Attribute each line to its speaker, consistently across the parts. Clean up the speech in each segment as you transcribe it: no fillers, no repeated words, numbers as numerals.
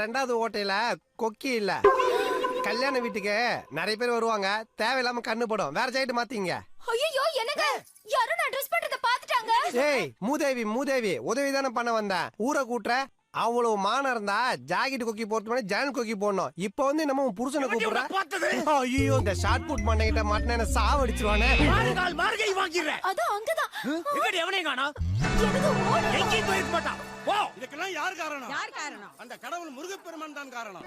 Speaker 1: ரெண்டாவது ஓட்டையில கொக்கி இல்ல. கல்யாண வீட்டுக்கு நிறைய பேர் வருவாங்க, தேவையில்லாம கண்ணு படும். வேற சைடு மாத்தீங்க.
Speaker 2: ஐயோ என்னங்க யாரும் நான் ட்ரெஸ் பண்றத பாத்துட்டாங்க.
Speaker 1: ஏய் மூதேவி உதவி தானே பண்ண வந்தேன். ஊரை கூட்டுற அவ்வளவு மானம் இருந்தா ஜாக்கெட் கொக்கி போட்டு பண்ணி ஜான் கொக்கி போடணும். இப்ப வந்து நம்ம புருஷனை கூப்பிடுற. ஐயோ இந்த ஷார்ட் புட் மண்டைகிட்ட மாட்டின என்ன சாவடிச்சிருவானே.
Speaker 3: மார்கை வாங்கிடுறேன்.
Speaker 2: அது அங்கதான்.
Speaker 3: எங்கடி எவனையும் காணோம்.
Speaker 2: எனக்கு ஓடி
Speaker 3: எங்கேயும் போயிருக்க மாட்டான். போ.
Speaker 4: இதுக்கெல்லாம் யார் காரணம்?
Speaker 5: யார் காரணம்?
Speaker 4: அந்த கடவுள் முருகப்பெருமான் தான் காரணம்.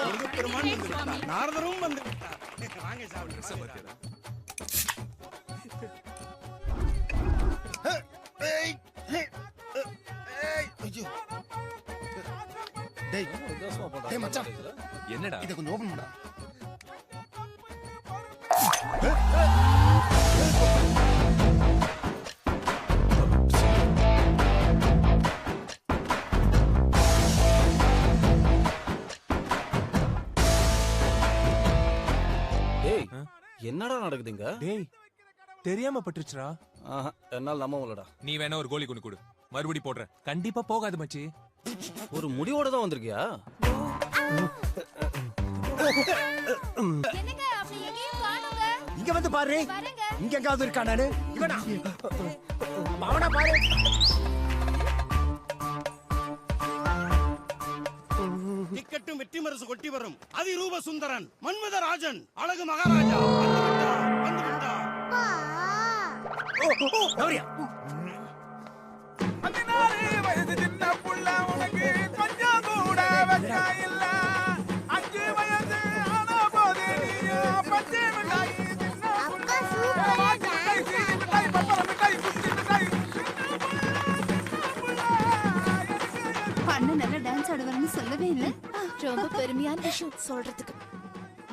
Speaker 4: முருகப்பெருமான் வந்து விட்டார். நாரதரும் வந்து விட்டார். வாங்க சாப்பிடுங்க.
Speaker 6: டேய் மச்சான்,
Speaker 7: என்னடா
Speaker 6: இத கொஞ்சம் ஓபன் பண்ணடா.
Speaker 8: டேய் என்னடா நடக்குதுங்க?
Speaker 7: டேய் தெரியாம பட்டுச்சுடா.
Speaker 8: என்னால நம்ப முடியலடா.
Speaker 7: நீ வேணா ஒரு கோலி கொண்டு கொடு, மறுபடி போடுற. கண்டிப்பா போகாது மச்சி.
Speaker 8: ஒரு முடிவோட தான் வந்திருக்கியா?
Speaker 2: என்னங்க அப்படி எங்கேயும் காணோங்க.
Speaker 3: இங்க வந்து பாரு.
Speaker 2: வரங்க.
Speaker 3: இங்க எங்காவது இருக்கானு. இவனா அவனா பாரு.
Speaker 4: டிக்கெட்டும் வெற்றி மரசு கொட்டி வரும் அதிரூப சுந்தரன் மன்மதராஜன் அழகு மகாராஜா வந்து விட்டார்.
Speaker 3: கௌரியா
Speaker 9: 16 வயசு சின்ன புள்ள உனக்கு கொஞ்சம் கூட வெச்சா இல்ல. 5 வயசு ஆன போது நீயோ பச்சை மிட்டாய் சின்ன புள்ள. வாட்டி மிட்டாய், சீனி மிட்டாய், பப்பரம் மிட்டாய், குச்சி மிட்டாய்.
Speaker 2: அண்ணன் நல்லா டான்ஸ் ஆடுவாருன்னு சொல்லவே இல்ல. ரொம்ப பெருமையான விஷயம் சொல்றதுக்கு.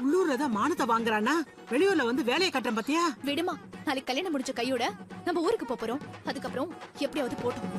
Speaker 5: உள்ளூர்ல தான் மானத்தை வாங்குறானா, வெளியூர்ல வந்து வேலையை கட்டுறேன் பாத்தியா?
Speaker 2: விடுமா, நாளைக்கு கல்யாணம் முடிஞ்ச கையோட நம்ம ஊருக்கு போறோம். அதுக்கப்புறம் எப்படியாவது போட்டோம்.